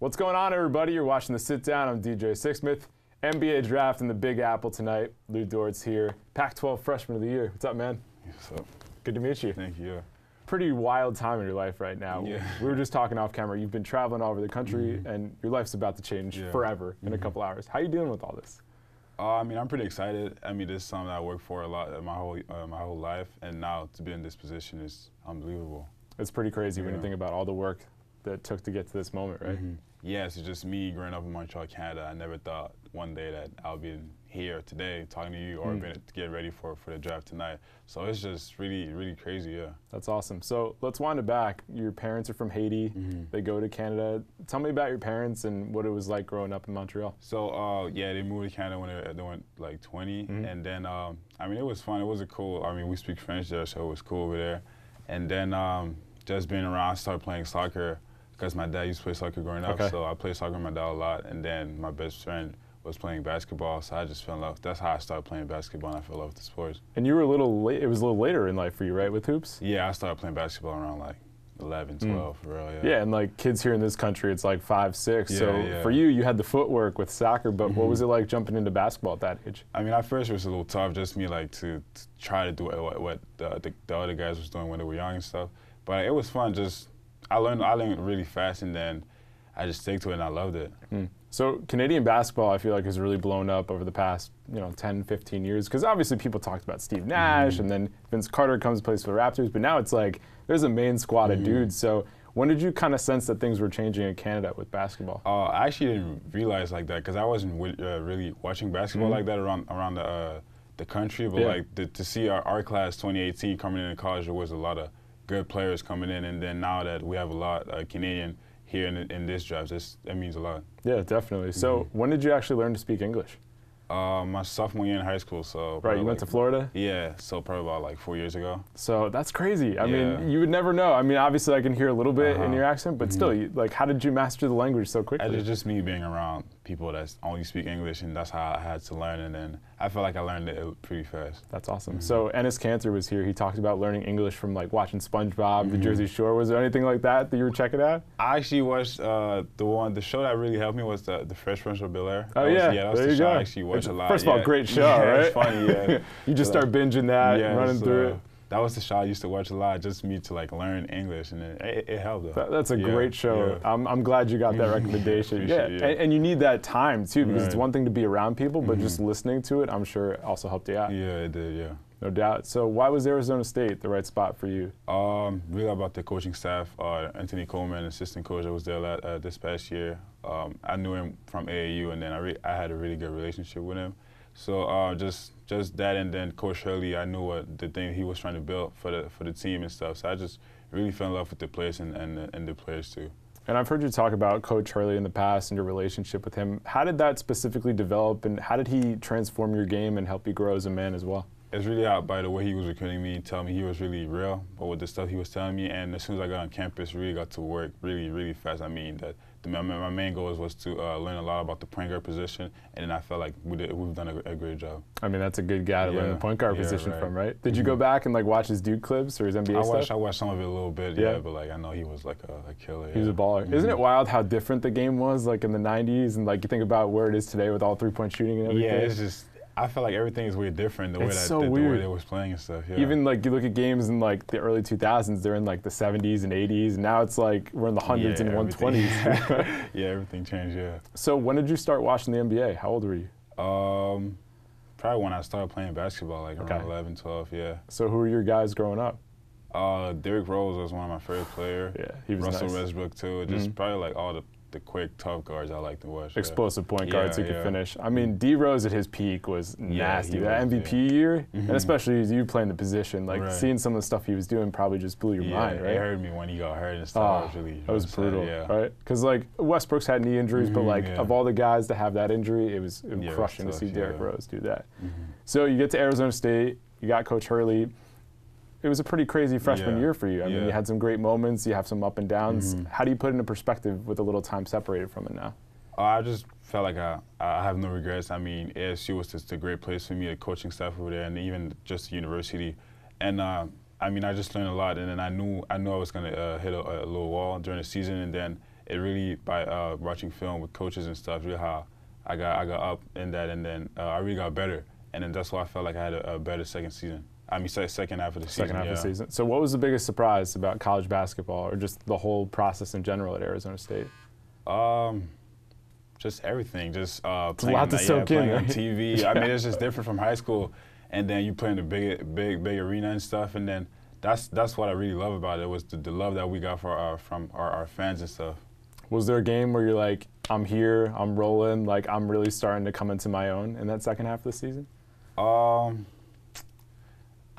What's going on, everybody? You're watching The Sit Down. I'm DJ Sixsmith. NBA draft in the Big Apple tonight. Lou Dort's here. Pac-12 Freshman of the Year. What's up, man? What's up? Good to meet you. Thank you. Pretty wild time in your life right now. Yeah. We were just talking off camera. You've been traveling all over the country, and your life's about to change forever in a couple hours. How are you dealing with all this? I mean, I'm pretty excited. I mean, this is something I worked for a lot my whole life, and now to be in this position is unbelievable. It's pretty crazy when you think about all the work that it took to get to this moment, right? Yeah, it's just me growing up in Montreal, Canada. I never thought one day that I'll be here today talking to you or to get ready for the draft tonight. So it's just really, really crazy, yeah. That's awesome. So let's wind it back. Your parents are from Haiti. They go to Canada. Tell me about your parents and what it was like growing up in Montreal. So, yeah, they moved to Canada when they went like 20. And then, I mean, it was fun. It was cool. I mean, we speak French there, so it was cool over there. And then just being around, I started playing soccer because my dad used to play soccer growing up. So I played soccer with my dad a lot. And then my best friend was playing basketball, so I just fell in love. That's how I started playing basketball, and I fell in love with the sports. And you were a little late. It was a little later in life for you, right, with hoops? Yeah, I started playing basketball around like 11, 12, for real, Yeah, and like kids here in this country, it's like 5, 6. So for you had the footwork with soccer, but what was it like jumping into basketball at that age? I mean, at first it was a little tough, just me like to try to do what the other guys was doing when they were young and stuff. But it was fun. Just I learned really fast, and then I just stick to it, and I loved it. So Canadian basketball, I feel like, has really blown up over the past 10, 15 years. Because obviously people talked about Steve Nash, and then Vince Carter comes and plays for the Raptors. But now it's like there's a main squad of dudes. So when did you kind of sense that things were changing in Canada with basketball? I actually didn't realize like that because I wasn't really watching basketball like that around the country. But like to see our class 2018 coming into college, there was a lot of good players coming in. And then now that we have a lot Canadian here in this draft, that means a lot. Yeah, definitely. So when did you actually learn to speak English? My sophomore year in high school. So right, you went to Florida? Yeah, so probably about like 4 years ago. So that's crazy. I mean, you would never know. I mean, obviously I can hear a little bit in your accent, but still, like, how did you master the language so quickly? It's just me being around people that only speak English, and that's how I had to learn, and then I feel like I learned it pretty fast. That's awesome. So Ennis Cantor was here. He talked about learning English from like watching SpongeBob, The Jersey Shore. Was there anything like that you were checking out? I actually watched the show that really helped me was the Fresh Prince of Bel-Air. Oh yeah, that was the show I actually watched a lot. First of all, great show, right? It's funny, yeah. You just start binging that, running through it. That was the show I used to watch a lot, just me to like learn English, and it helped though. That's a great show. Yeah. I'm glad you got that recommendation. And you need that time too, because it's one thing to be around people, but just listening to it, I'm sure it also helped you out. Yeah, it did, yeah. No doubt. So why was Arizona State the right spot for you? Really about the coaching staff. Anthony Coleman, assistant coach, that was there this past year. I knew him from AAU, and then I had a really good relationship with him. So just that, and then Coach Hurley, I knew what the thing he was trying to build for the team and stuff. So I just really fell in love with the place and the players too. And I've heard you talk about Coach Hurley in the past and your relationship with him. How did that specifically develop, and how did he transform your game and help you grow as a man as well? It's really out by the way he was recruiting me, telling me he was really real, but with the stuff he was telling me, and as soon as I got on campus, really got to work really, really fast. I mean, my main goal was to learn a lot about the point guard position, and then I felt like we've done a great job. I mean, that's a good guy to learn the point guard position from, right? Did you go back and like watch his Duke clips or his NBA stuff? I watched some of it a little bit, but like I know he was like a killer. He was a baller. Isn't it wild how different the game was like in the 90s, and like you think about where it is today with all three-point shooting and everything? Yeah, it's just, I feel like everything is way different the way the way they was playing and stuff. Yeah. Even like you look at games in like the early 2000s, they're in like the 70s and 80s, and now it's like we're in the hundreds and 120s. Yeah, everything changed. Yeah. So when did you start watching the NBA? How old were you? Probably when I started playing basketball, like around 11, 12. Yeah. So who were your guys growing up? Derrick Rose was one of my favorite players. Yeah, he was Russell nice. Westbrook too. Just probably like all the quick, tough guards I like to watch. Explosive point guards who could finish. I mean, D Rose at his peak was nasty. That MVP year, and especially you playing the position, like seeing some of the stuff he was doing probably just blew your mind, right? It hurt me when he got hurt and stuff. That was brutal, right? Because like Westbrook's had knee injuries, but like of all the guys to have that injury, it was crushing to see Derrick Rose do that. So you get to Arizona State, you got Coach Hurley. It was a pretty crazy freshman year for you. I mean, you had some great moments, you have some up and downs. How do you put it into perspective with a little time separated from it now? I just felt like I have no regrets. I mean, ASU was just a great place for me, the coaching staff over there, and even just the university. And I mean, I just learned a lot, and then I knew I was going to hit a little wall during the season, and then it really, by watching film with coaches and stuff, really how I got up in that, and then I really got better. And then that's why I felt like I had a better second season. I mean, second half of the season. Second half of the season. So what was the biggest surprise about college basketball, or just the whole process in general at Arizona State? Just everything. Just playing, playing on right? TV. I mean, it's just different from high school. And then you play in a big arena and stuff. And then that's what I really love about it, was the love that we got from our fans and stuff. Was there a game where you're like, I'm here, I'm rolling, like I'm really starting to come into my own in that second half of the season? I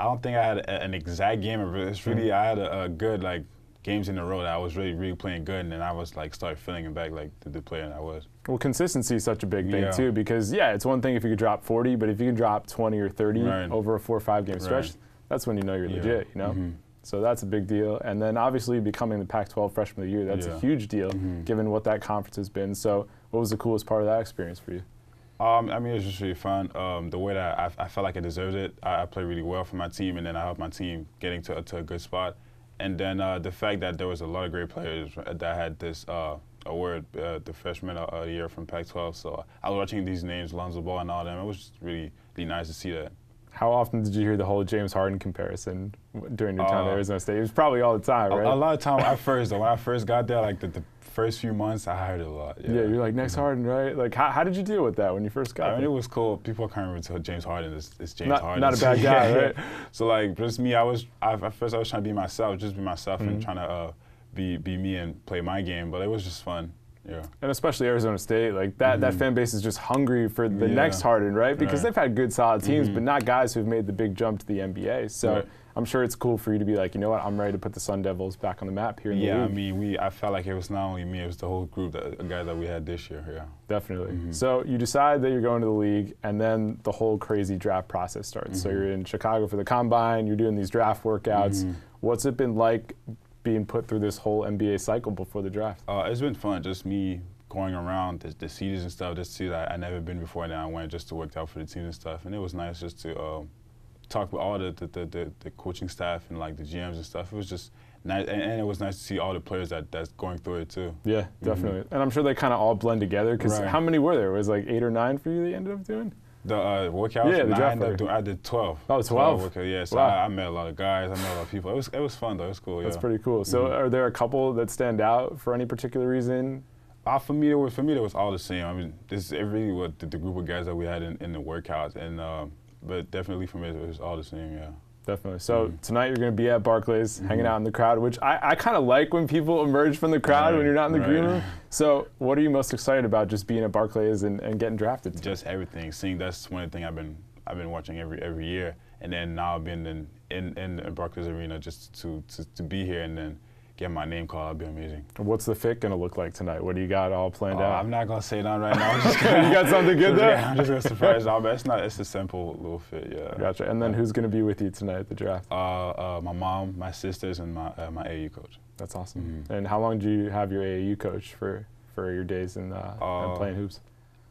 don't think I had an exact game. It's really, I had a good like games in a row that I was really playing good, and then I was like started feeling it back like the player I was. Well, consistency is such a big thing too, because it's one thing if you could drop 40, but if you can drop 20 or 30 over a 4 or 5 game stretch, that's when you know you're legit, you know? So that's a big deal. And then obviously becoming the Pac-12 Freshman of the Year, that's a huge deal given what that conference has been. So what was the coolest part of that experience for you? I mean, it was just really fun. The way that I felt like I deserved it. I played really well for my team, and then I helped my team getting to a good spot. And then the fact that there was a lot of great players that had this award, the Freshman of the Year from Pac-12. So I was watching these names, Lonzo Ball and all them. It was just really nice to see that. How often did you hear the whole James Harden comparison during your time at Arizona State? It was probably all the time, right? A lot of time when I first got there, like the first few months, I heard it a lot. Yeah, you're like, next Harden, right? Like, how did you deal with that when you first got there? I mean, it was cool. People can't remember to James Harden is James Harden. Not a bad guy, right? So, like, just me, at first I was trying to be myself, and trying to be me and play my game, but it was just fun. Yeah. And especially Arizona State, like that fan base is just hungry for the next Harden, right? Because they've had good, solid teams, but not guys who've made the big jump to the NBA. So I'm sure it's cool for you to be like, you know what, I'm ready to put the Sun Devils back on the map here in the league. Yeah, I mean, I felt like it was not only me, it was the whole group, the guys that we had this year. Yeah. Definitely. So you decide that you're going to the league, and then the whole crazy draft process starts. So you're in Chicago for the Combine, you're doing these draft workouts. What's it been like being put through this whole NBA cycle before the draft? It's been fun, just me going around the cities and stuff, just to see that I never been before, and then I went just to work out for the team and stuff, and it was nice just to talk with all the coaching staff and like the GMs and stuff. It was just nice, and it was nice to see all the players that's going through it too. Yeah, definitely. And I'm sure they kind of all blend together, because how many were there? It was like 8 or 9 for you that you ended up doing? The workouts? Yeah, the draft. I did 12. Oh, 12? Yeah, so I met a lot of guys. I met a lot of people. It was fun though. It was cool. That's pretty cool. So are there a couple that stand out for any particular reason? For me, it was all the same. I mean, this is really what the group of guys that we had in the workouts, and but definitely for me, it was all the same. Yeah. Definitely. So tonight you're going to be at Barclays, hanging out in the crowd, which I kind of like when people emerge from the crowd when you're not in the green room. So what are you most excited about just being at Barclays and getting drafted tonight? Just everything. Seeing that's one of the things I've been watching every year, and then now being in Barclays Arena just to be here and then get my name called, that'd be amazing. What's the fit going to look like tonight? What do you got all planned out? I'm not going to say that right now. You got something good there? Yeah, I'm just going to surprise y'all, but it's a simple little fit, yeah. Gotcha. And then who's going to be with you tonight at the draft? My mom, my sisters, and my AAU coach. That's awesome. And how long do you have your AAU coach for your days in playing hoops?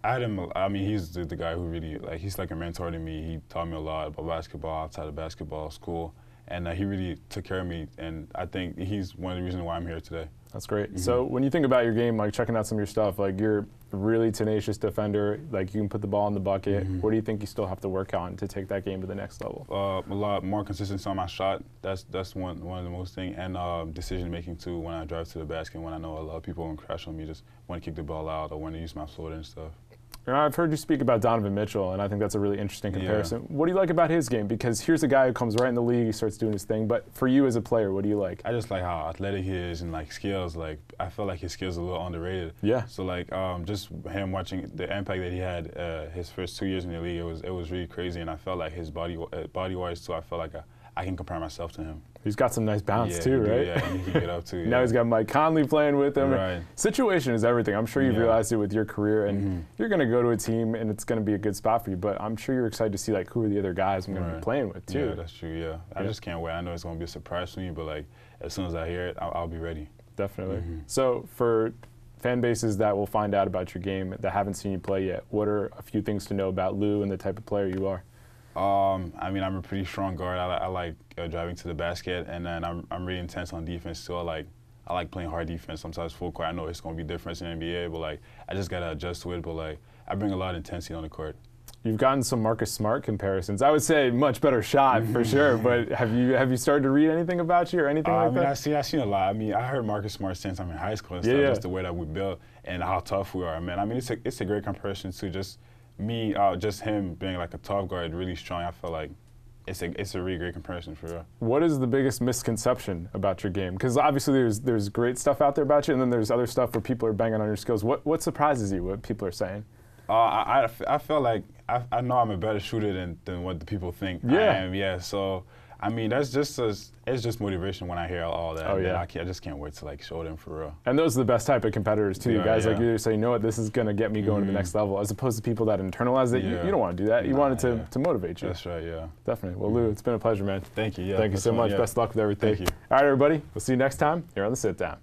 I had him. I mean, he's the guy who really, like, he's like a mentor to me. He taught me a lot about basketball outside of basketball, school. And he really took care of me, and I think he's one of the reasons why I'm here today. That's great. So when you think about your game, like checking out some of your stuff, like you're a really tenacious defender, like you can put the ball in the bucket. What do you think you still have to work on to take that game to the next level? A lot more consistency on my shot. That's one of the most things, and decision making too. When I drive to the basket, when I know a lot of people will crash on me, just want to kick the ball out or want to use my floater and stuff. I've heard you speak about Donovan Mitchell, and I think that's a really interesting comparison. What do you like about his game? Because here's a guy who comes right in the league, he starts doing his thing, but for you as a player, what do you like? I just like how athletic he is and like skills. Like, I feel like his skills are a little underrated. Yeah. So like just him watching the impact that he had his first 2 years in the league, it was really crazy, and I felt like his body-wise too, I felt like I can compare myself to him. He's got some nice bounce too, right? Yeah, he can get up too. Now he's got Mike Conley playing with him. Right. Situation is everything. I'm sure you've realized it with your career, and you're going to go to a team, and it's going to be a good spot for you. But I'm sure you're excited to see like who are the other guys I'm going to be playing with too. Yeah, that's true. Yeah, I just can't wait. I know it's going to be a surprise for me, but like as soon as I hear it, I'll be ready. Definitely. So for fan bases that will find out about your game that haven't seen you play yet, what are a few things to know about Lou and the type of player you are? I mean, I'm a pretty strong guard. I like driving to the basket, and then I'm really intense on defense too. I I like playing hard defense. Sometimes full court, I know it's going to be different in the NBA, but like I just got to adjust to it. But like I bring a lot of intensity on the court. You've gotten some Marcus Smart comparisons. I would say much better shot for sure. But have you started to read anything about you or anything like that? I've seen a lot. I mean, I heard Marcus Smart since I'm in high school and stuff. Just the way that we built and how tough we are, man. I mean, it's a great comparison to just me, just him being like a tough guard, really strong. I feel like it's a really great comparison for real. What is the biggest misconception about your game? Because obviously there's great stuff out there about you, and then there's other stuff where people are banging on your skills. What surprises you? What people are saying? I feel like I know I'm a better shooter than what the people think I am. Yeah. So I mean, it's just motivation when I hear all that. Oh, yeah. I just can't wait to like show them for real. And those are the best type of competitors too. Guys like you say, you know what, this is gonna get me going to the next level, as opposed to people that internalize it. You don't want to do that. You want it to motivate you. That's right. Yeah. Definitely. Well, Lou, it's been a pleasure, man. Thank you. Yeah. Thank you so much. Best of luck with everything. Thank you. All right, everybody. We'll see you next time here on the Sit Down.